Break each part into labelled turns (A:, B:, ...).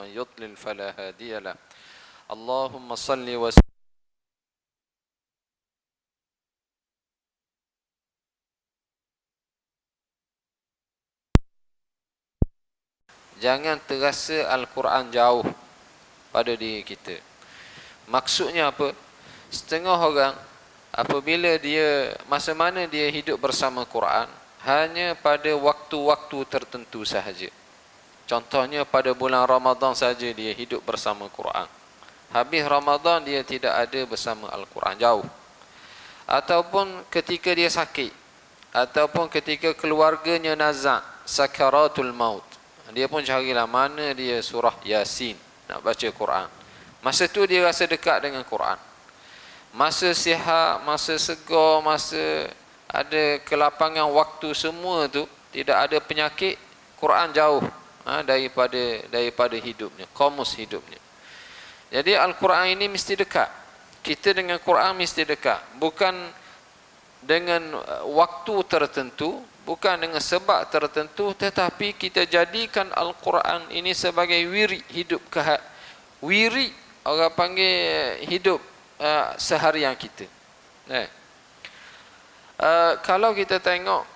A: ومن يضلل فلا هادي له. اللهم صل وسلم. Jangan terasa Al-Quran jauh pada diri kita. Maksudnya apa? Setengah orang apabila dia, masa mana dia hidup bersama Quran, hanya pada waktu-waktu tertentu sahaja. Contohnya pada bulan Ramadan saja dia hidup bersama Quran. Habis Ramadan dia tidak ada bersama Al-Quran, jauh. Ataupun ketika dia sakit, ataupun ketika keluarganya nazak, sakaratul maut, dia pun carilah mana dia surah Yasin, nak baca Quran. Masa tu dia rasa dekat dengan Quran. Masa sihat, masa segar, masa ada kelapangan waktu, semua tu tidak ada penyakit, Quran jauh daripada hidupnya, komus hidupnya. Jadi Al-Quran ini mesti dekat. Kita dengan Quran mesti dekat. Bukan dengan waktu tertentu, bukan dengan sebab tertentu, tetapi kita jadikan Al-Quran ini sebagai wiri hidup. Wiri orang panggil hidup seharian kita. Kalau kita tengok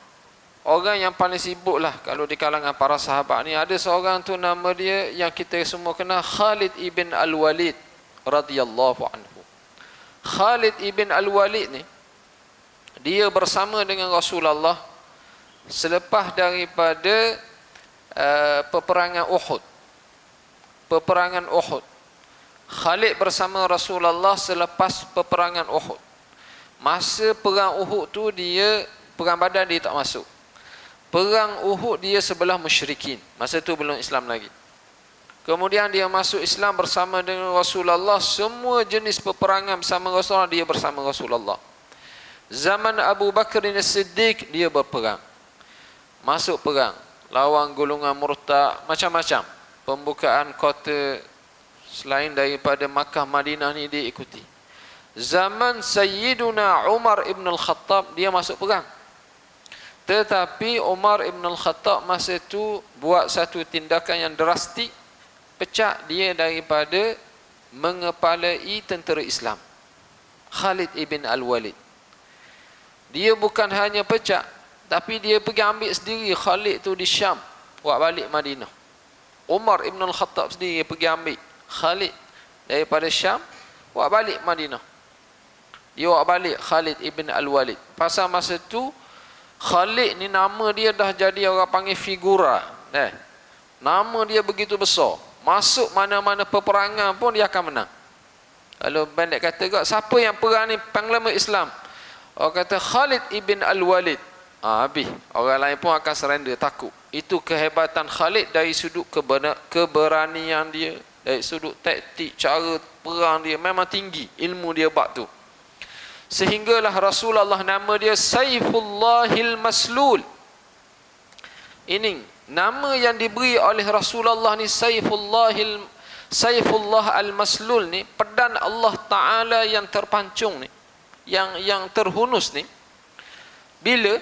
A: orang yang paling sibuk lah kalau di kalangan para sahabat ni, ada seorang tu nama dia yang kita semua kenal, Khalid ibn Al-Walid radhiyallahu anhu. Khalid ibn Al-Walid ni dia bersama dengan Rasulullah selepas daripada peperangan Uhud. Peperangan Uhud. Khalid bersama Rasulullah selepas peperangan Uhud. Masa perang Uhud tu dia, perang Badar dia tak masuk. Perang Uhud dia sebelah musyrikin. Masa tu belum Islam lagi. Kemudian dia masuk Islam bersama dengan Rasulullah. Semua jenis peperangan bersama Rasulullah dia bersama Rasulullah. Zaman Abu Bakar As-Siddiq dia berperang. Masuk perang, lawan golongan murtad, macam-macam. Pembukaan kota selain daripada Makkah Madinah ni dia ikuti. Zaman Sayyiduna Umar ibn al-Khattab dia masuk perang. Tetapi Umar ibn al-Khattab masa tu buat satu tindakan yang drastik, pecat dia daripada mengepalai tentera Islam. Khalid ibn Al-Walid. Dia bukan hanya pecat, tapi dia pergi ambil sendiri Khalid tu di Syam, buat balik Madinah. Umar ibn al-Khattab sendiri pergi ambil Khalid daripada Syam, buat balik Madinah. Dia bawa balik Khalid ibn Al-Walid. Pasal masa tu Khalid ni nama dia dah jadi orang panggil figura. Nama dia begitu besar. Masuk mana-mana peperangan pun dia akan menang. Kalau bandit kata, siapa yang perang ni panglima Islam? Orang kata Khalid ibn Al-Walid. Habis. Orang lain pun akan surrender, takut. Itu kehebatan Khalid dari sudut keberanian dia, dari sudut taktik, cara perang dia memang tinggi. Ilmu dia bab tu. Sehinggalah Rasulullah nama dia Saifullahil Maslul. Ini nama yang diberi oleh Rasulullah ni, Saifullah al-Maslul ni, pedang Allah Ta'ala yang terpancung ni, yang terhunus ni. Bila?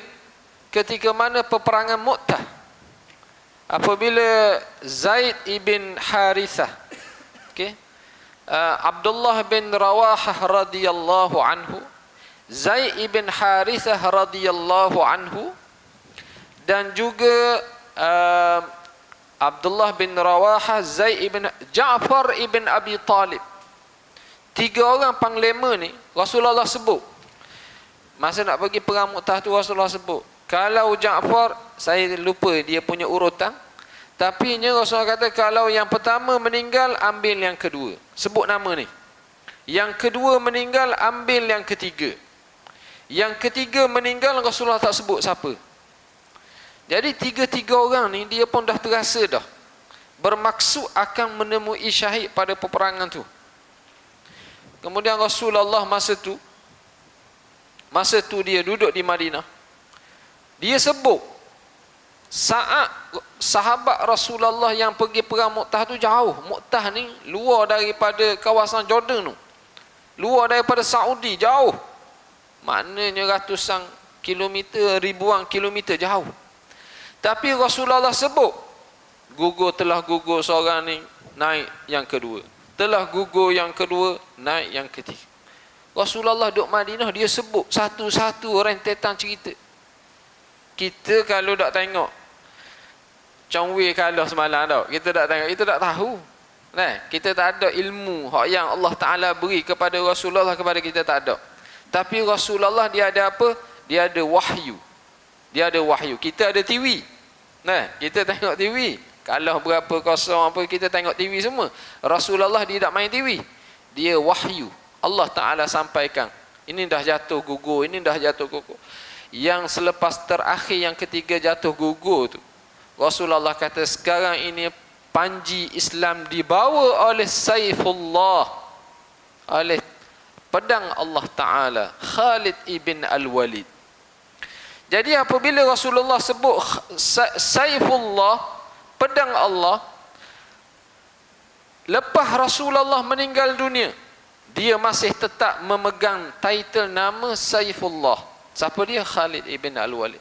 A: Ketika mana peperangan Mu'tah, apabila Zaid ibn Harithah, Abdullah bin Rawahah radhiyallahu anhu, Zaid ibn Harithah radhiyallahu anhu, dan juga Abdullah bin Rawahah, Zaid ibn Ja'far ibn Abi Talib. Tiga orang panglima ni Rasulullah sebut. Masa nak pergi perang Mu'tah tu Rasulullah sebut. Kalau Ja'far, saya lupa dia punya urutan, tapi Rasulullah kata kalau yang pertama meninggal, ambil yang kedua. Sebut nama ni. Yang kedua meninggal, ambil yang ketiga. Yang ketiga meninggal, Rasulullah tak sebut siapa. Jadi tiga-tiga orang ni dia pun dah terasa dah bermaksud akan menemui syahid pada peperangan tu. Kemudian Rasulullah masa tu dia duduk di Madinah. Dia sebut saat sahabat Rasulullah yang pergi perang Mu'tah tu jauh. Mu'tah ni luar daripada kawasan Jordan tu, luar daripada Saudi, jauh. Maknanya ratusan kilometer, ribuan kilometer jauh. Tapi Rasulullah sebut, telah gugur seorang ni, naik yang kedua. Telah gugur yang kedua, naik yang ketiga. Rasulullah duduk Madinah, dia sebut satu-satu rentetan cerita. Kita kalau tak tengok Chongwei kalah semalam tau, kita tak tengok, kita tak tahu. Nah, kita tak ada ilmu hak yang Allah Taala beri kepada Rasulullah, kepada kita tak ada. Tapi Rasulullah dia ada apa? Dia ada wahyu. Dia ada wahyu. Kita ada TV. Nah, kita tengok TV. Kalah berapa kosong apa, kita tengok TV semua. Rasulullah dia tak main TV. Dia wahyu. Allah Taala sampaikan. Ini dah jatuh gugur, ini dah jatuh gugur. Yang selepas terakhir yang ketiga jatuh gugur tu, Rasulullah kata sekarang ini panji Islam dibawa oleh Saifullah, oleh pedang Allah Ta'ala, Khalid ibn Al-Walid. Jadi apabila Rasulullah sebut Saifullah, pedang Allah, lepas Rasulullah meninggal dunia, dia masih tetap memegang title nama Saifullah. Siapa dia? Khalid ibn Al-Walid.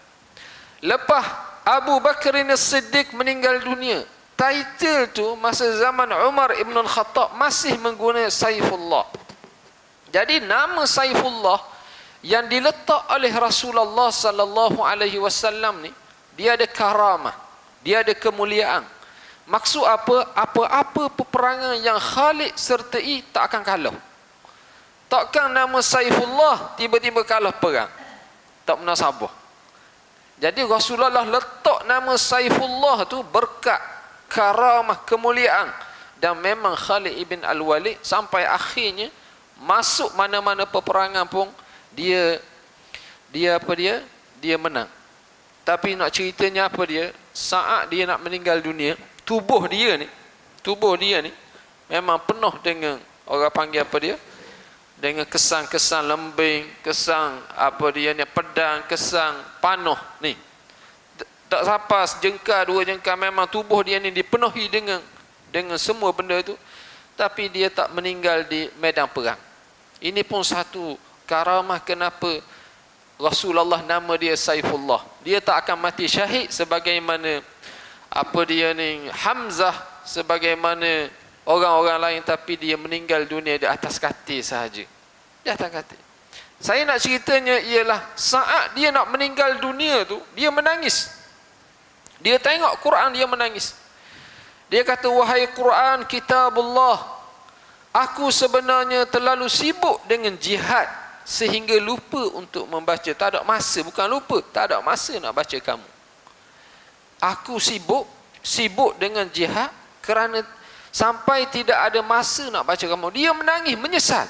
A: Lepas Abu Bakr As-Siddiq meninggal dunia, title tu masa zaman Umar ibn Al-Khattab masih menggunakan Saifullah. Jadi nama Saifullah yang diletak oleh Rasulullah sallallahu alaihi wasallam ni, dia ada karamah, dia ada kemuliaan. Maksud apa? Apa-apa peperangan yang Khalid sertai tak akan kalah. Takkan nama Saifullah tiba-tiba kalah perang. Tak munasabah. Jadi Rasulullah letak nama Saifullah tu berkat karamah, kemuliaan. Dan memang Khalid ibn Al-Walid sampai akhirnya masuk mana-mana peperangan pun dia menang. Tapi nak ceritanya apa dia? Saat dia nak meninggal dunia, tubuh dia ni memang penuh dengan orang panggil apa dia? Dengan kesan-kesan lembing, kesan apa dia ni, pedang, kesan panah ni. Tak sampai sejengkal, dua jengkal, memang tubuh dia ni dipenuhi dengan semua benda tu. Tapi dia tak meninggal di medan perang. Ini pun satu karamah kenapa Rasulullah nama dia Saifullah. Dia tak akan mati syahid sebagaimana apa dia ni Hamzah, sebagaimana orang-orang lain, tapi dia meninggal dunia di atas katil sahaja. Di atas katil. Saya nak ceritanya ialah saat dia nak meninggal dunia tu, dia menangis. Dia tengok Quran, dia menangis. Dia kata, wahai Quran, kitabullah, aku sebenarnya terlalu sibuk dengan jihad sehingga lupa untuk membaca. Tak ada masa, bukan lupa, tak ada masa nak baca kamu. Aku sibuk dengan jihad kerana sampai tidak ada masa nak baca kamu. Dia menangis, menyesal.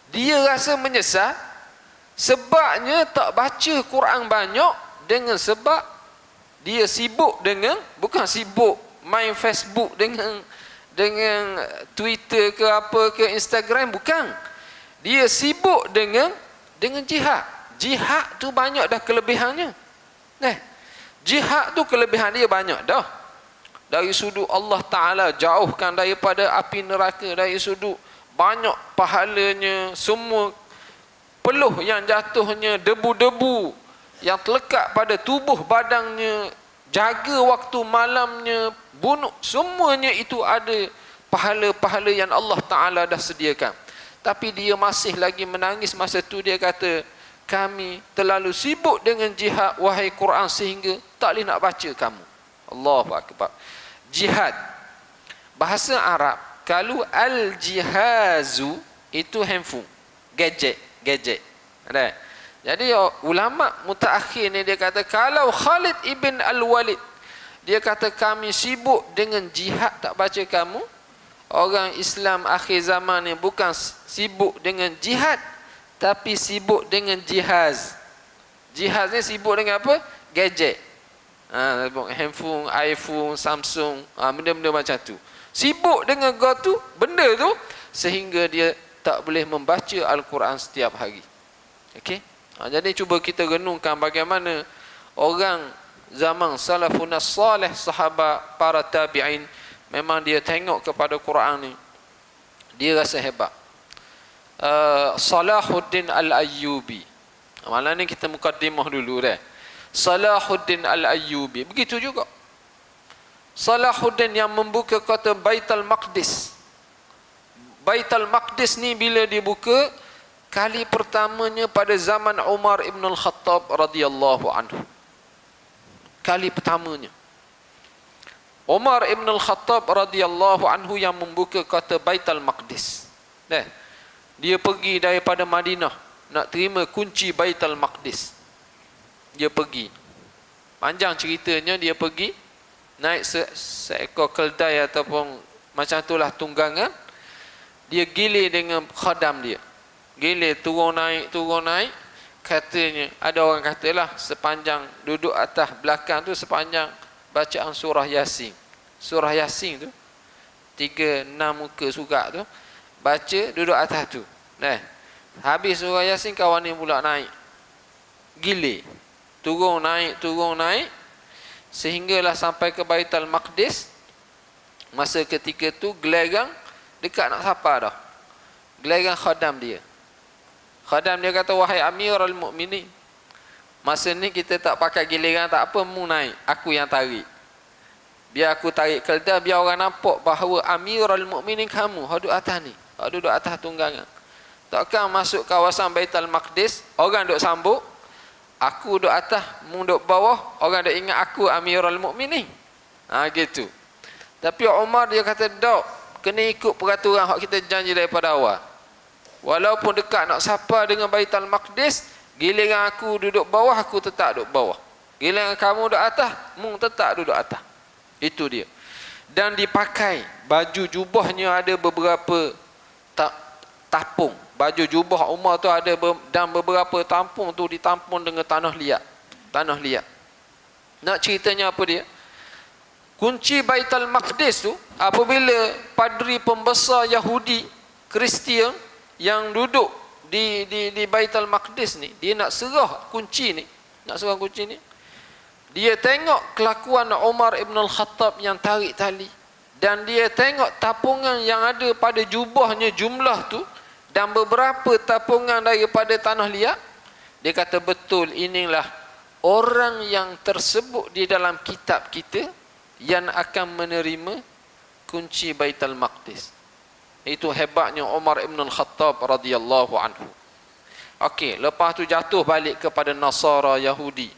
A: Dia rasa menyesal sebabnya tak baca Quran banyak, dengan sebab dia sibuk dengan, bukan sibuk main Facebook dengan Twitter ke apa ke Instagram, bukan. Dia sibuk dengan jihad. Jihad tu banyak dah kelebihannya. Jihad tu kelebihan dia banyak dah. Dari sudut Allah Ta'ala jauhkan daripada api neraka, dari sudut banyak pahalanya, semua peluh yang jatuhnya, debu-debu yang terlekat pada tubuh badannya, jaga waktu malamnya, bunuh, semuanya itu ada pahala-pahala yang Allah Ta'ala dah sediakan. Tapi dia masih lagi menangis masa tu. Dia kata, kami terlalu sibuk dengan jihad, wahai Quran, sehingga tak boleh nak baca kamu. Allahu Akbar. Jihad, bahasa Arab, kalau al-jihazu itu handphone, gadget. Ada. Jadi ulama mutaakhir ni dia kata, kalau Khalid ibn Al-Walid, dia kata kami sibuk dengan jihad tak baca kamu. Orang Islam akhir zaman ni bukan sibuk dengan jihad, tapi sibuk dengan jihaz. Jihaz ni sibuk dengan apa? Gadget. Handphone, iPhone, Samsung, benda-benda macam tu. Sibuk dengan benda tu sehingga dia tak boleh membaca Al-Quran setiap hari. Okey? Jadi cuba kita renungkan bagaimana orang zaman salafun salih, sahabat, para tabi'in, memang dia tengok kepada Quran ni, dia rasa hebat. Salahuddin Al-Ayyubi, malam ni kita mukaddimah dulu dah. Salahuddin Al-Ayyubi begitu juga. Salahuddin yang membuka kota Baitul Maqdis. Baitul Maqdis ni bila dibuka kali pertamanya pada zaman Umar ibn al-Khattab radhiyallahu anhu. Kali pertamanya Umar ibn al-Khattab radhiyallahu anhu yang membuka kota Baitul Maqdis. Dia pergi daripada Madinah nak terima kunci Baitul Maqdis. Dia pergi. Panjang ceritanya, dia pergi naik seekor keldai ataupun macam itulah tunggangan. Dia gilir dengan khadam dia. Gilir turun naik. Katanya, ada orang katalah sepanjang duduk atas belakang tu sepanjang bacaan surah Yasin. Surah Yasin tu 3-6 muka surat tu baca duduk atas tu. Habis surah Yasin kawan ni pula naik. Gilir. Turun naik sehinggalah sampai ke Baitul Maqdis. Masa ketika tu gelerang dekat nak sapa dah. Gelerang khadam dia. Khadam dia kata, wahai Amirul Mukminin, masa ni kita tak pakai giliran tak apa, mu naik, aku yang tarik. Biar aku tarik keldai, biar orang nampak bahawa Amirul Mukminin kamu, duduk atas ni, duduk atas tunggangan. Takkan masuk kawasan Baitul Maqdis, orang duduk sambut, aku duduk atas, mu duduk bawah, orang duduk ingat aku Amirul Mukminin. Gitu. Tapi Umar dia kata, dok, kena ikut peraturan hak kita janji daripada awal. Walaupun dekat nak sapa dengan Baitul Maqdis, giliran aku duduk bawah, aku tetap duduk bawah. Giliran kamu duduk atas, mu tetap duduk atas. Itu dia. Dan dipakai baju jubahnya ada beberapa tapung. Baju jubah Umar tu ada dan beberapa tampung tu ditampung dengan tanah liat. Tanah liat. Nak ceritanya apa dia? Kunci Baitul Maqdis tu apabila padri pembesar Yahudi Kristian yang duduk di Baitul Maqdis ni, dia nak serah kunci ni, dia tengok kelakuan Umar ibn al-Khattab yang tarik tali, dan dia tengok tapungan yang ada pada jubahnya jumlah tu dan beberapa tapungan daripada tanah liat. Dia kata, betul, inilah orang yang tersebut di dalam kitab kita yang akan menerima kunci Baitul Maqdis. Itu hebatnya Umar ibn al-Khattab radhiyallahu anhu. Okey, lepas tu jatuh balik kepada Nasara Yahudi.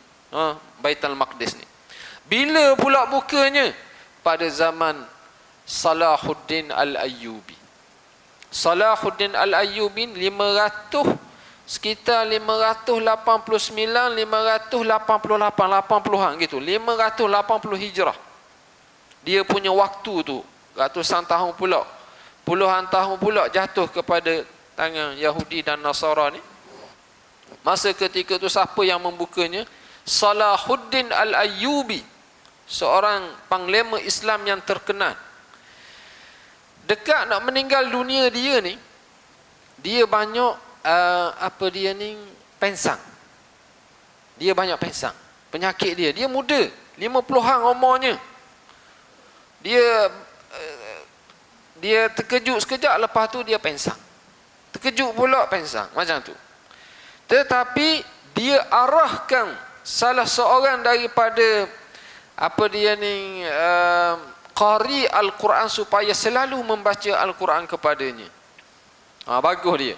A: Baitul Maqdis ni. Bila pula bukanya? Pada zaman Salahuddin Al-Ayyubi. Salahuddin Al-Ayyubi sekitar 589, 588, 80-an gitu. 580 Hijrah. Dia punya waktu tu ratusan tahun pula, puluhan tahun pula jatuh kepada tangan Yahudi dan Nasara ni. Masa ketika tu siapa yang membukanya? Salahuddin Al-Ayyubi, seorang panglima Islam yang terkenal. Dekat nak meninggal dunia dia ni, dia banyak pensang. Dia banyak pensang. Penyakit dia muda, 50-an umurnya. Dia terkejut sekejap, lepas tu dia pensang. Terkejut pula pensang, macam tu. Tetapi dia arahkan salah seorang daripada qari Al-Quran supaya selalu membaca Al-Quran kepadanya. Bagus dia.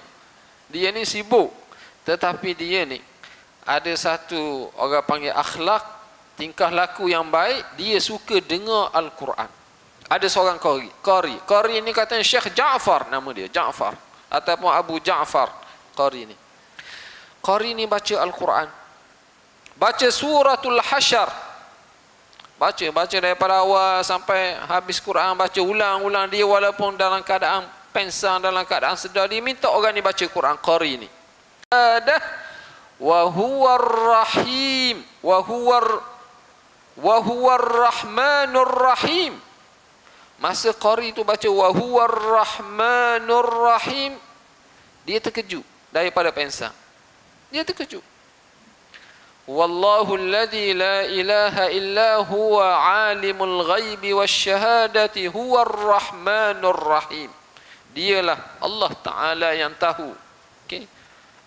A: Dia ni sibuk, tetapi dia ni ada satu orang panggil akhlak, tingkah laku yang baik. Dia suka dengar Al-Quran. Ada seorang qari ni katanya Syekh Ja'far, nama dia Ja'far ataupun Abu Ja'far. Qari ni baca Al-Quran, baca suratul Hasyr, baca daripada awal sampai habis Quran, baca ulang-ulang. Dia walaupun dalam keadaan pensang, dalam keadaan sedar, dia minta orang ni baca Quran. Qari ni wa huwar rahim wa huwar rahmanur rahim. Masa qari tu baca wa huwar rahmanur rahim, dia terkejut daripada pensang. Dia terkejut. Wallahu alladhi la ilaha illa huwa alimul ghaibi wasyahadati huwar rahmanur rahim. Dialah Allah Ta'ala yang tahu,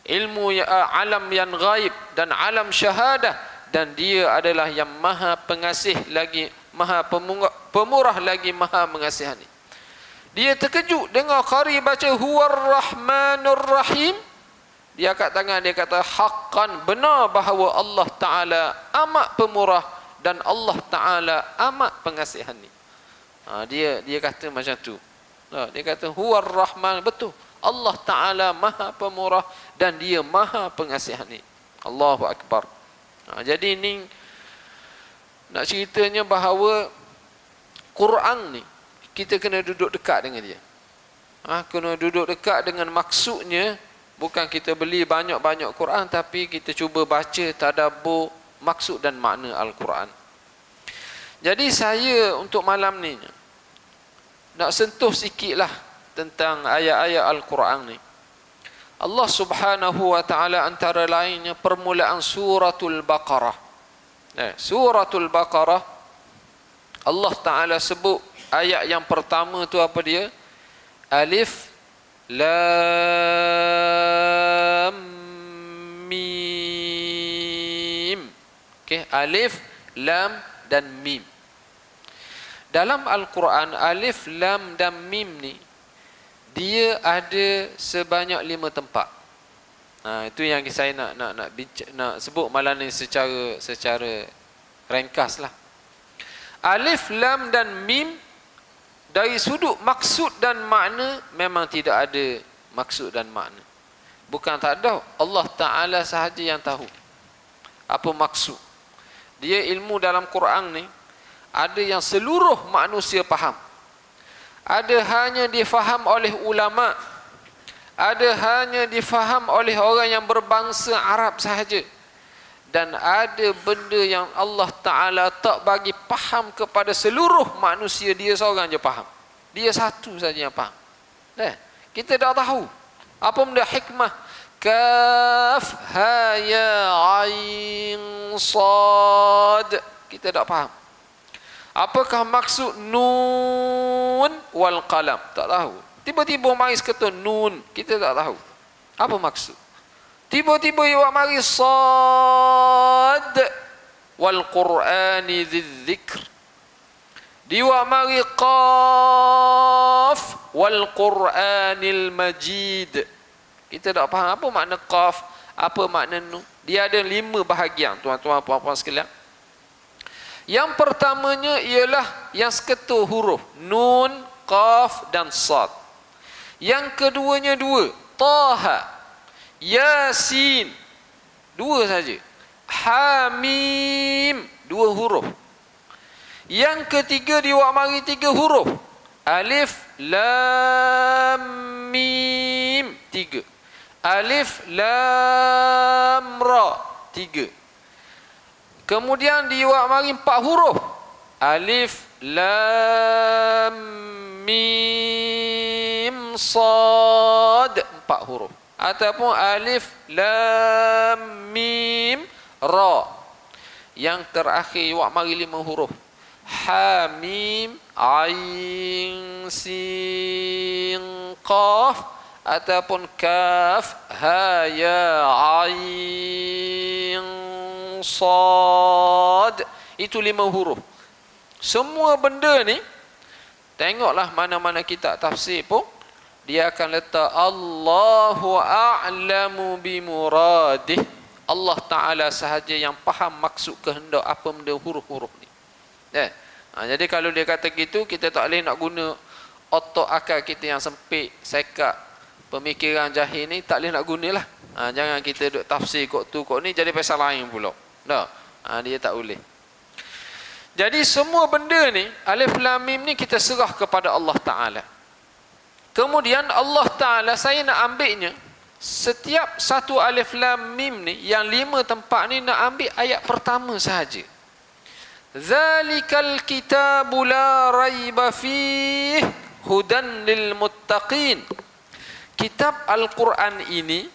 A: ilmu alam yang ghaib dan alam syahadah, dan dia adalah yang maha pengasih lagi maha pemurah lagi maha mengasihani. Dia terkejut dengar qari baca huwar rahmanur rahim. Dia angkat tangan, dia kata haqqan, benar bahawa Allah Ta'ala amat pemurah dan Allah Ta'ala amat pengasihani. Dia kata macam tu. Dia kata huwar rahman, betul, Allah Ta'ala maha pemurah dan dia maha pengasihani. Allahu Akbar. Jadi ni nak ceritanya bahawa Quran ni kita kena duduk dekat dengan dia. Kena duduk dekat dengan maksudnya. Bukan kita beli banyak-banyak Quran, tapi kita cuba baca, tadabbur maksud dan makna Al-Quran. Jadi saya untuk malam ni nak sentuh sikitlah tentang ayat-ayat Al-Quran ni. Allah Subhanahu wa taala antara lainnya permulaan suratul Baqarah. Suratul Baqarah Allah Taala sebut ayat yang pertama tu apa dia? Alif Lam Mim. Okey, alif, lam dan mim. Dalam Al-Quran alif, lam dan mim ni dia ada sebanyak 5 tempat. Itu yang saya nak sebut malam ni secara ringkas lah. Alif, lam dan mim dari sudut maksud dan makna memang tidak ada maksud dan makna. Bukan tak ada, Allah Ta'ala sahaja yang tahu apa maksud. Dia ilmu dalam Quran ni ada yang seluruh manusia faham. Ada hanya difaham oleh ulama. Ada hanya difaham oleh orang yang berbangsa Arab sahaja. Dan ada benda yang Allah Ta'ala tak bagi faham kepada seluruh manusia. Dia seorang je faham. Dia satu saja yang faham. Kita tak tahu apa benda hikmah. Kaf, ha, ya, ain, sad. Kita tak faham. Apakah maksud nun wal qalam? Tak tahu. Tiba-tiba mari sekata nun. Kita tak tahu. Apa maksud? Tiba-tiba ia mari sad wal Qur'ani dzikr. Dia mari qaf wal Qur'anil Majid. Kita tak faham apa makna qaf, apa makna nun. Dia ada 5 bahagian, tuan-tuan puan-puan sekalian. Yang pertamanya ialah yang seketul huruf nun, qaf dan sad. Yang keduanya 2, Taha, Yasin, 2 saja. Hamim, 2 huruf. Yang ketiga dia mari 3 huruf. Alif, lam, mim, 3. Alif, lam, ra, 3. Kemudian dia mari 4 huruf. Alif, lam, mim, sad, 4 huruf. Ataupun alif, lam, mim, ra. Yang terakhir dia mari 5 huruf. Ha, mim, ain, sin, qaf, ataupun kaf, ha, ya, ain, sad. Itu 5 huruf. Semua benda ni, tengoklah mana-mana kitab tafsir pun, dia akan letak Allahu a'lamu bimuradih. Allah Ta'ala sahaja yang faham maksud kehendak apa benda huruf-huruf ni. Jadi kalau dia kata gitu, kita tak boleh nak guna otak akal kita yang sempit, sekat, pemikiran jahil ni, tak boleh nak gunalah. Jangan kita duk tafsir kok tu kok ni jadi pasal lain pula. Dia tak boleh. Jadi semua benda ni, alif lam mim ni kita serah kepada Allah Ta'ala. Kemudian Allah Ta'ala, saya nak ambilnya, setiap satu alif lam mim ni, yang 5 tempat ni nak ambil ayat pertama sahaja. Zalikal kitabu la raiba fih hudan lil muttaqin. Kitab Al-Quran ini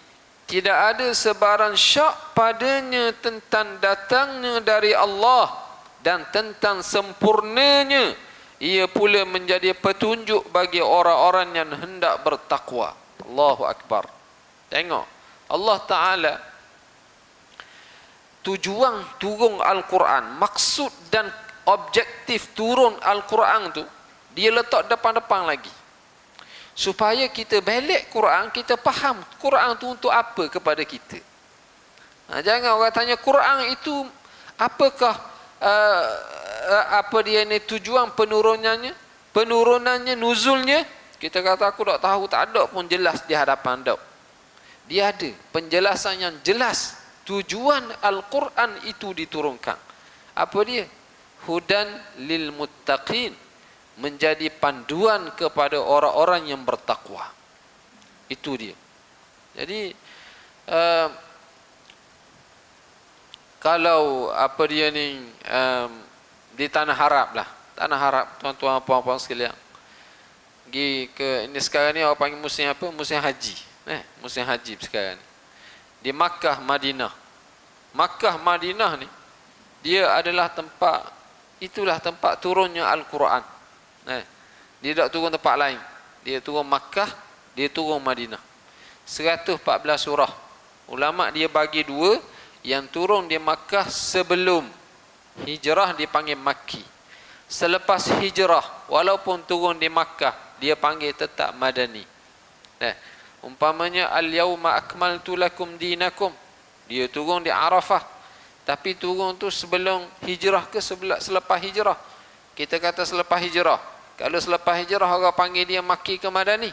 A: tidak ada sebarang syak padanya tentang datangnya dari Allah dan tentang sempurnanya ia pula menjadi petunjuk bagi orang-orang yang hendak bertakwa. Allahu Akbar. Tengok, Allah Ta'ala tujuan turun Al-Quran, maksud dan objektif turun Al-Quran tu, dia letak depan-depan lagi. Supaya kita belik Quran, kita faham Quran tu untuk apa kepada kita. Jangan orang tanya Quran itu apakah apa dia ni tujuan penurunannya, nuzulnya. Kita kata aku tak tahu, tak ada pun jelas di hadapan dak. Dia ada penjelasan yang jelas tujuan Al-Quran itu diturunkan. Apa dia? Hudan lil muttaqin, menjadi panduan kepada orang-orang yang bertakwa. Itu dia. Jadi kalau apa dia ni di tanah Arab lah, tanah Arab, tuan-tuan puan-puan sekalian, pergi ke ini sekarang ni orang panggil musim apa? Musim haji. Musim haji sekarang ni. Di Makkah, Madinah. Makkah, Madinah ni dia adalah tempat, itulah tempat turunnya Al-Quran. Dia tak turun tempat lain. Dia turun Makkah, dia turun Madinah. 114 surah. Ulama dia bagi dua, yang turun di Makkah sebelum hijrah dipanggil Makki. Selepas hijrah, walaupun turun di Makkah, dia panggil tetap Madani. Umpamanya al-yauma akmaltu lakum dinakum, dia turun di Arafah, tapi turun tu sebelum hijrah ke selepas hijrah. Kita kata selepas hijrah. Kalau selepas hijrah orang panggil dia Makki ke Madani,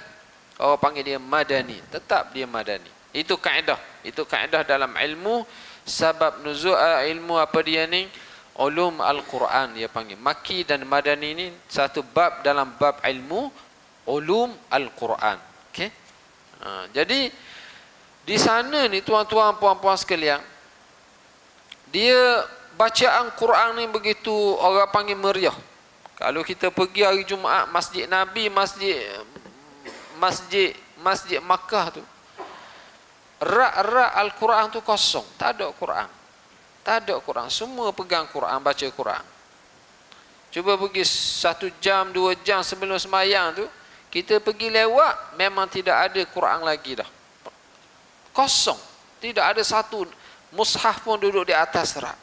A: orang panggil dia Madani, tetap dia Madani. Itu kaedah. Itu kaedah dalam ilmu sabab nuzul, ilmu apa dia ni, ulum Al-Quran dia panggil. Makki dan Madani ni satu bab dalam bab ilmu ulum Al-Quran. Okey. Jadi di sana ni tuan-tuan puan-puan sekalian, dia bacaan Quran ni begitu orang panggil meriah. Kalau kita pergi hari Jumaat Masjid Nabi, Masjid Makkah tu, rak-rak Al-Quran tu kosong, tak ada Quran. Tak ada Quran, semua pegang Quran, baca Quran. Cuba pergi 1 jam, 2 jam sebelum sembahyang tu, kita pergi lewat, memang tidak ada Quran lagi dah. Kosong. Tidak ada satu mushaf pun duduk di atas rak.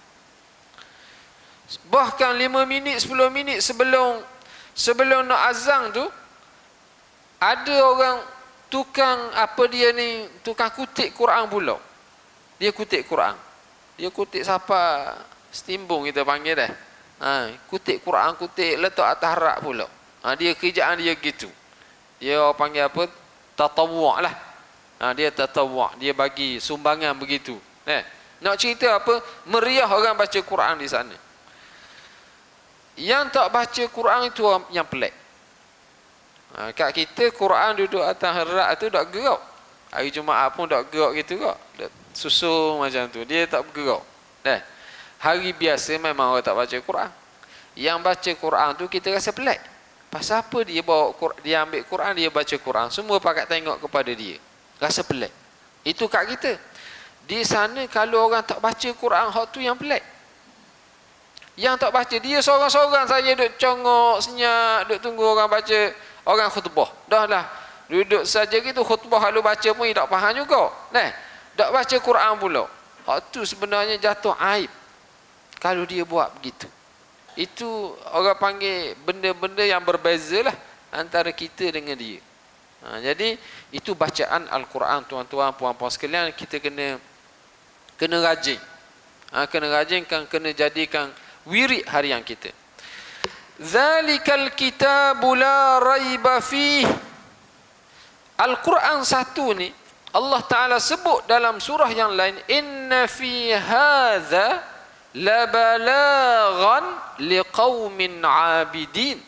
A: Bahkan 5 minit, 10 minit sebelum nak azan tu, ada orang tukang apa dia ni, tukang kutip Quran pula. Dia kutip Quran. Dia kutip siapa? Setimbung kita panggil dah. Kutip Quran, kutip letak atas rak pula. Dia kerjaan dia gitu. Dia orang panggil apa? Tatawwu' lah. Dia tatawwu', dia bagi sumbangan begitu. Nak cerita apa? Meriah orang baca Quran di sana. Yang tak baca Quran itu yang pelik. Kat kita Quran duduk atas rak tu tak gerak. Hari Jumaat pun tak gerak gitu kok. Susun macam tu. Dia tak bergerak. Hari biasa memang orang tak baca Quran. Yang baca Quran tu kita rasa pelik. Pasal apa dia bawa Quran, dia ambil Quran, dia baca Quran. Semua pakat tengok kepada dia. Rasa pelik. Itu kat kita. Di sana kalau orang tak baca Quran, hak tu yang pelik. Yang tak baca, dia seorang-seorang saja duduk congok, senyap, duduk tunggu orang baca, orang khutbah. Dah lah, duduk saja gitu khutbah, lalu baca pun dia tak faham juga. Tak baca Quran pula. Hak tu sebenarnya jatuh aib kalau dia buat begitu. Itu orang panggil benda-benda yang berbeza lah antara kita dengan dia. Jadi itu bacaan Al-Quran, tuan-tuan puan-puan sekalian, kita kena rajin. Kena rajinkan, kena jadikan wirid harian kita. Zalikal kitabu la raiba fih. Al-Quran satu ni Allah Ta'ala sebut dalam surah yang lain, inna fi hadza la balaghan liqaumin abidin.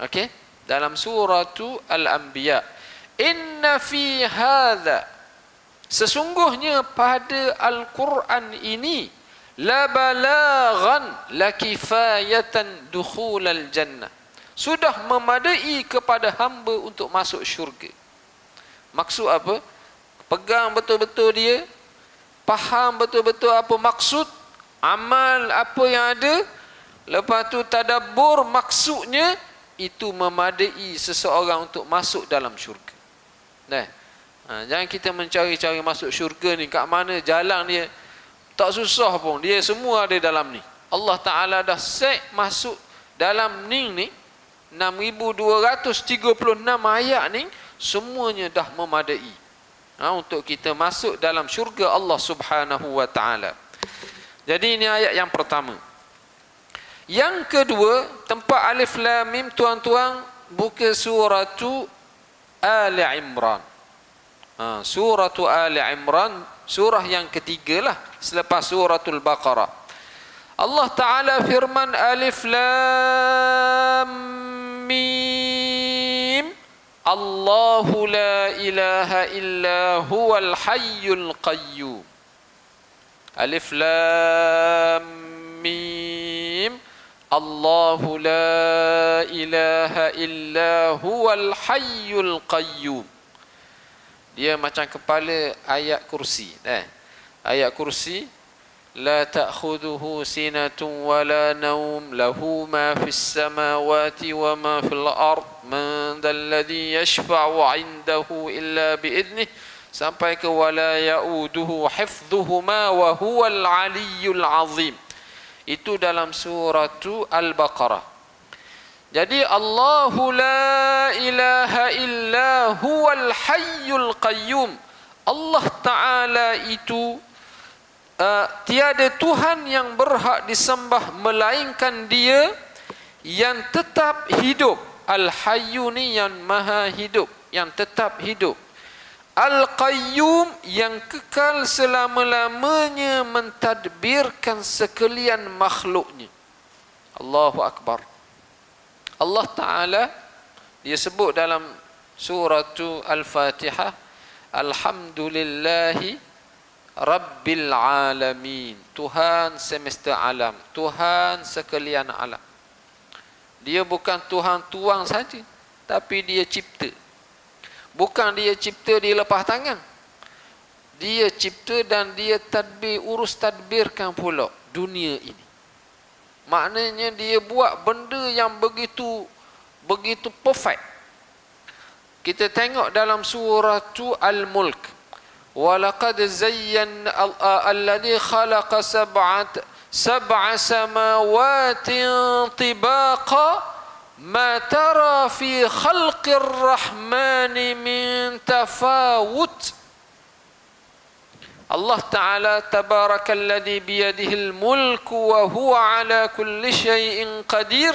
A: Okey, dalam surah Al-Anbiya, inna fi hadza, sesungguhnya pada Al-Quran ini, la balaghan la kifayatan dukhulal jannah, sudah memadai kepada hamba untuk masuk syurga. Maksud apa? Pegang betul-betul dia, faham betul-betul apa maksud, amal apa yang ada, lepas tu tadabbur maksudnya, itu memadai seseorang untuk masuk dalam syurga. Jangan kita mencari-cari masuk syurga ni kat mana jalan dia, tak susah pun, dia semua ada dalam ni. Allah Ta'ala dah set masuk dalam ni 6236 ayat ni, semuanya dah memadai untuk kita masuk dalam syurga Allah Subhanahu wa Ta'ala. Jadi ini ayat yang pertama. Yang kedua, tempat alif lam mim, tuan-tuan buka surah Ali Imran. Surah Ali Imran, surah yang ketiga lah selepas suratul Baqarah. Allah Ta'ala firman, alif lam mim, Allahu la ilaha illa huwal hayyul qayyum. Alif lam mim, Allahu la ilaha illa huwal hayyul qayyum. Dia macam kepala ayat kursi. Ayat kursi, la ta'khudhuhu sinatun wala naum, lahu ma fis samawati wa ma fil ard, man dhal ladzi yashfa'u 'indahu illa bi idnih, sampai ke wala ya'uduhu hifdhuhuma wa huwal 'aliyyul 'azim. Itu dalam surah Al-Baqarah. Jadi Allahu la ilaha illa huwal hayyul qayyum. Allah Ta'ala itu tiada Tuhan yang berhak disembah melainkan Dia yang tetap hidup. Al-Hayyu ni yang maha hidup, yang tetap hidup. Al-Qayyum yang kekal selama-lamanya mentadbirkan sekalian makhluknya. Allahu Akbar. Allah Ta'ala dia sebut dalam surah Al-Fatihah, Alhamdulillahi Rabbil Alamin, Tuhan semesta alam, Tuhan sekalian alam. Dia bukan Tuhan tuang saja, tapi Dia cipta. Bukan Dia cipta Dia lepas tangan. Dia cipta dan Dia urus tadbirkan pula dunia ini. Maknanya Dia buat benda yang begitu perfect. Kita tengok dalam surah Al-Mulk, وَلَقَدْ زَيَّنَّ الَّذِي خَلَقَ سَبْعَ سَمَاوَاتٍ طِبَاقًا مَا تَرَى فِي خَلْقِ الرَّحْمَنِ مِنْ تَفَاوُتٍ. Allah Ta'ala, Tabarakalladzi biyadihil mulku wa huwa ala kulli syai'in qadir,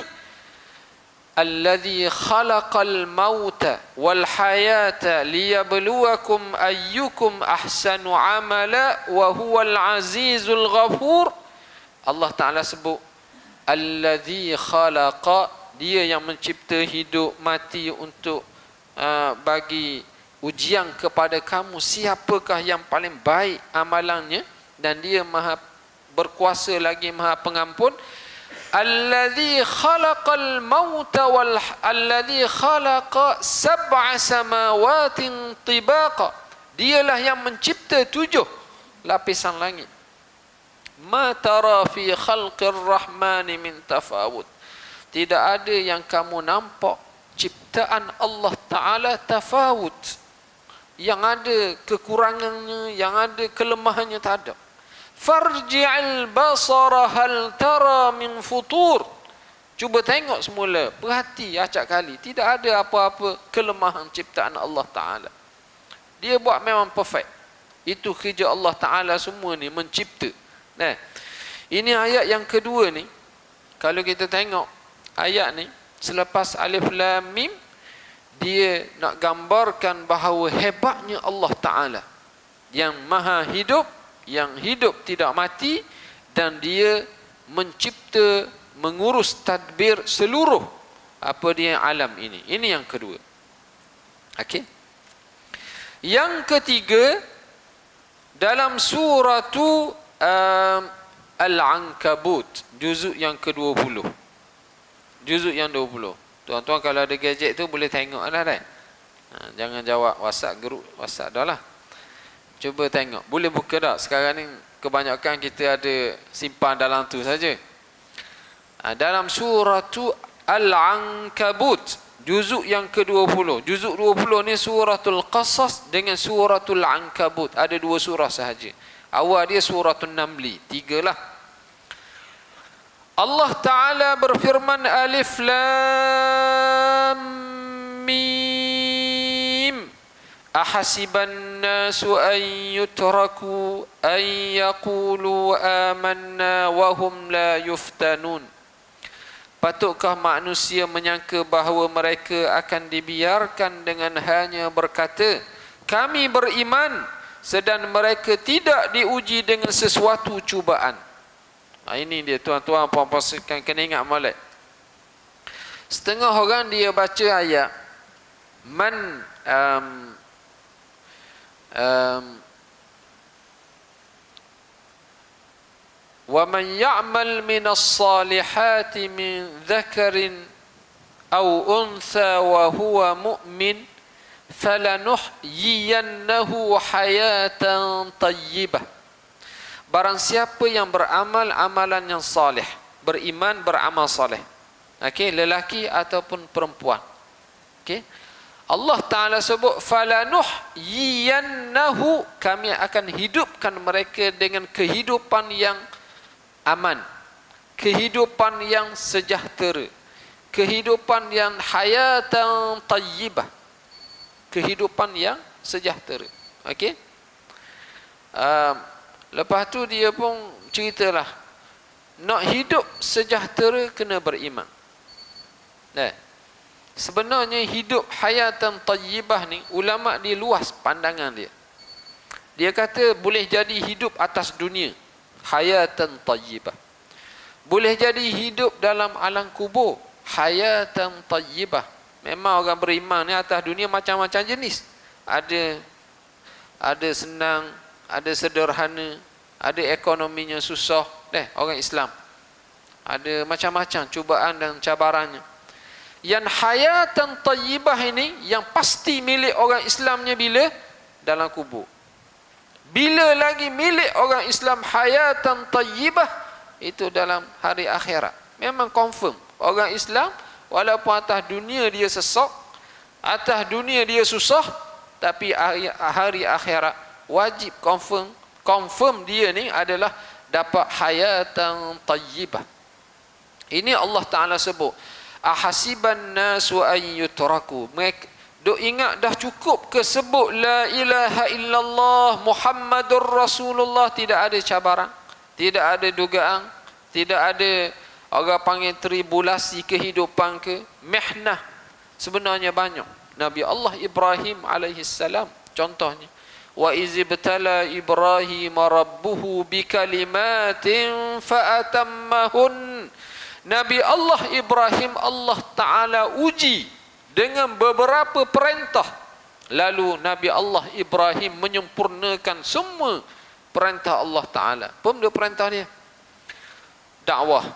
A: alladzi khalaqal mauta wal hayata liyabluwakum ayyukum ahsanu amala wa huwal azizul ghafur. Allah Ta'ala sebut alladzi khalaqa, Dia yang mencipta hidup mati untuk bagi ujian kepada kamu siapakah yang paling baik amalannya, dan Dia maha berkuasa lagi maha pengampun. Alladzi khalaqal mauta alladzi khalaqa sab'a samawatin tibaqa, Dialah yang mencipta 7 lapisan langit. Ma tara fi khalqir rahmani min tafawut, tidak ada yang kamu nampak ciptaan Allah Ta'ala tafawut, yang ada kekurangannya, yang ada kelemahannya, tak ada. Farji'il basara hal tara min futur, cuba tengok semula, perhati acak kali, tidak ada apa-apa kelemahan ciptaan Allah Ta'ala. Dia buat memang perfect. Itu kerja Allah Ta'ala semua ni, mencipta. Nah, ini ayat yang kedua ni. Kalau kita tengok ayat ni, selepas alif lam mim, dia nak gambarkan bahawa hebatnya Allah Ta'ala yang maha hidup, yang hidup tidak mati, dan Dia mencipta, mengurus tadbir seluruh apa dia alam ini. Ini yang kedua. Okey. Yang ketiga, dalam surah Al-Ankabut, juzuk yang ke-20. Juzuk yang 20. Tuan-tuan kalau ada gadget tu boleh tengok lah kan. Jangan jawab WhatsApp, grup WhatsApp dah lah. Cuba tengok. Boleh buka tak? Sekarang ni kebanyakan kita ada simpan dalam tu saja. Dalam surah Al-Ankabut, juzuk yang ke-20. Juzuk 20 ni suratul Qasas dengan suratul Ankabut. Ada 2 surah sahaja. Awal dia suratul Namli. 3 lah. Allah Ta'ala berfirman, Alif Lam Mim, ahasiban nasu an yutraku an yaqulu amanna wa hum la yuftanun. Patutkah manusia menyangka bahawa mereka akan dibiarkan dengan hanya berkata, kami beriman, sedang mereka tidak diuji dengan sesuatu cubaan. Ini dia tuan-tuan, puan-puan sekalian, kena ingat molek. Setengah orang dia baca ayat man wa man ya'mal minas salihati min dhakarin aw untha wa huwa mu'min falanuhyiyannahu hayatan tayyibah. Barang siapa yang beramal amalan yang salih, beriman, beramal salih, okey, lelaki ataupun perempuan, okey, Allah Ta'ala sebut falanuhyiyannahu, kami akan hidupkan mereka dengan kehidupan yang aman, kehidupan yang sejahtera, kehidupan yang hayatan tayyibah, kehidupan yang sejahtera. Okey, lepas tu dia pun ceritalah, nak hidup sejahtera kena beriman. Sebenarnya hidup hayatan tayyibah ni, ulama' dia luas pandangan dia. Dia kata boleh jadi hidup atas dunia, hayatan tayyibah. Boleh jadi hidup dalam alam kubur, hayatan tayyibah. Memang orang beriman ni atas dunia macam-macam jenis. Ada senang, ada sederhana, ada ekonominya susah. Orang Islam ada macam-macam cubaan dan cabarannya. Yang hayatan tayyibah ini yang pasti milik orang Islamnya bila? Dalam kubur. Bila lagi milik orang Islam hayatan tayyibah? Itu dalam hari akhirat. Memang confirm orang Islam walaupun atas dunia dia sesak, atas dunia dia susah, tapi hari akhirat wajib confirm dia ni adalah dapat hayatan tayyibah. Ini Allah Ta'ala sebut, ahasiban nasu an yutraku. Duk ingat dah cukup ke sebut la ilaha illallah Muhammadur Rasulullah, tidak ada cabaran, tidak ada dugaan, tidak ada orang panggil tribulasi kehidupan ke mihnah. Sebenarnya banyak. Nabi Allah Ibrahim alaihi salam contohnya, wa izibtala Ibrahim rabbuhu bikalimatin fa'atammahun. Nabi Allah Ibrahim, Allah Ta'ala uji dengan beberapa perintah, lalu Nabi Allah Ibrahim menyempurnakan semua perintah Allah Ta'ala. Apa dia perintah dia? Dakwah.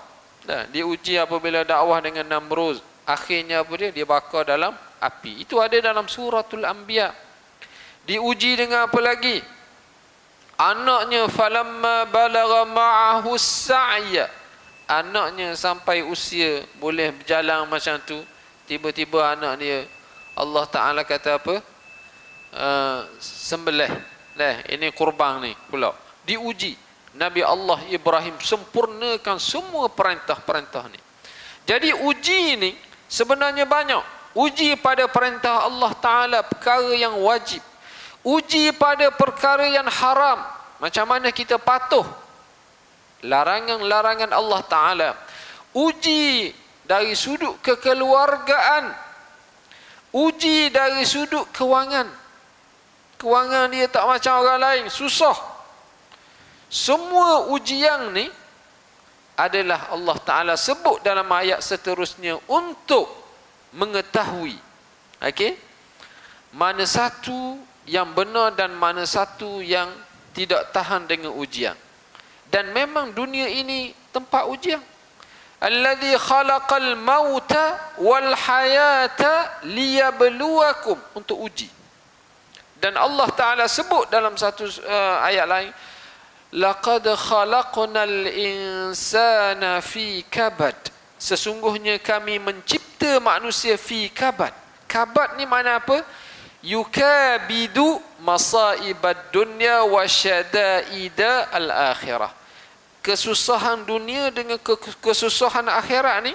A: Dia uji apabila dakwah dengan Namrud, akhirnya apa dia? Dia bakar dalam api. Itu ada dalam suratul Anbiya. Diuji dengan apa lagi? Anaknya falamma balagha ma'ahu sa'ya, anaknya sampai usia boleh berjalan macam tu, tiba-tiba anak dia Allah Ta'ala kata apa? Sembelih. Ini kurban ni pula. Diuji. Nabi Allah Ibrahim sempurnakan semua perintah-perintah ni. Jadi uji ni sebenarnya banyak. Uji pada perintah Allah Ta'ala, perkara yang wajib. Uji pada perkara yang haram, macam mana kita patuh larangan-larangan Allah Ta'ala. Uji dari sudut kekeluargaan, uji dari sudut kewangan. Kewangan dia tak macam orang lain, susah. Semua ujian ni adalah Allah Ta'ala sebut dalam ayat seterusnya untuk mengetahui, okey, mana satu yang benar dan mana satu yang tidak tahan dengan ujian. Dan memang dunia ini tempat ujian. Alladzi khalaqal mauta wal hayata liyabluwakum, untuk uji. Dan Allah Ta'ala sebut dalam satu ayat lain, laqad khalaqnal insana fi kabad, sesungguhnya kami mencipta manusia fi kabad. Kabad ni mana apa? Yukabidu masaibad dunya wa syadaida al-akhirah. kesusahan dunia dengan kesusahan akhirat ni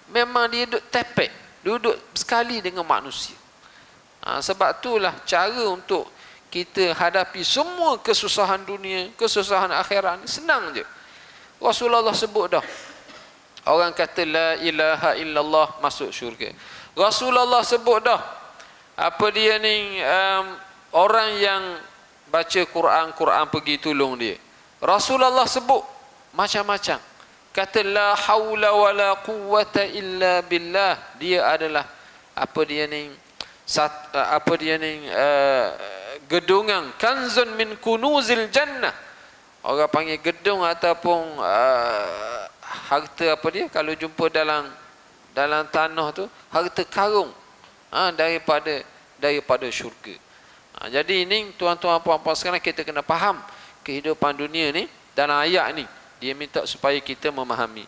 A: memang dia duduk tepek, duduk sekali dengan manusia. Sebab itulah cara untuk kita hadapi semua kesusahan dunia, kesusahan akhirat ni senang je. Rasulullah sebut dah. Orang kata la ilaha illallah masuk syurga. Rasulullah sebut dah. Apa dia ni, orang yang baca Quran pergi tolong dia. Rasulullah sebut macam-macam. Kata la haula wala quwwata illa billah. Dia adalah gedungan kanzun min kunuzil jannah. Orang panggil gedung ataupun harta kalau jumpa dalam tanah tu, harta karung daripada syurga. Jadi ini tuan-tuan puan-puan sekarang kita kena faham kehidupan dunia ni dalam ayat ni. Dia minta supaya kita memahami.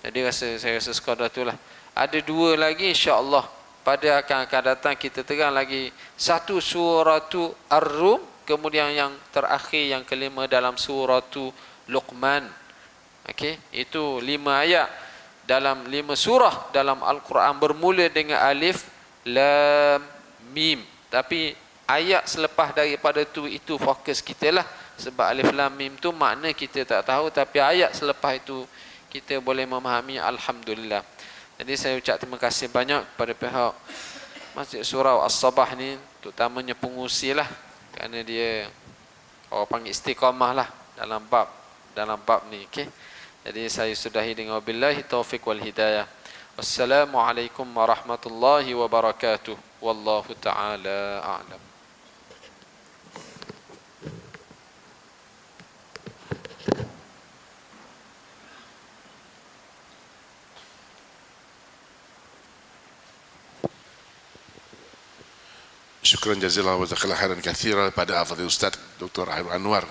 A: Jadi saya rasa sekadar itulah. Ada dua lagi insya-Allah pada akan datang kita terang lagi. Satu suratu Ar-Rum, kemudian yang terakhir yang kelima dalam suratu Luqman. Okey, itu 5 ayat dalam 5 surah dalam Al-Quran bermula dengan alif lam mim. Tapi ayat selepas daripada itu fokus kita lah. Sebab alif lam mim tu makna kita tak tahu, tapi ayat selepas itu kita boleh memahami. Alhamdulillah. Jadi saya ucap terima kasih banyak kepada pihak Masjid Surau As-Sabah ni, terutamanya pengurusi lah, kerana dia orang panggil istiqamah lah dalam bab ni. Okay? Jadi saya sudahi dengan wabillahi taufiq wal hidayah. Wassalamualaikum warahmatullahi wabarakatuh. Wallahu ta'ala a'lam.
B: Syukran jazilah wa jazakallahu khairan katsiran pada Al-Fadhil Ustaz Dr. Rahim Anwar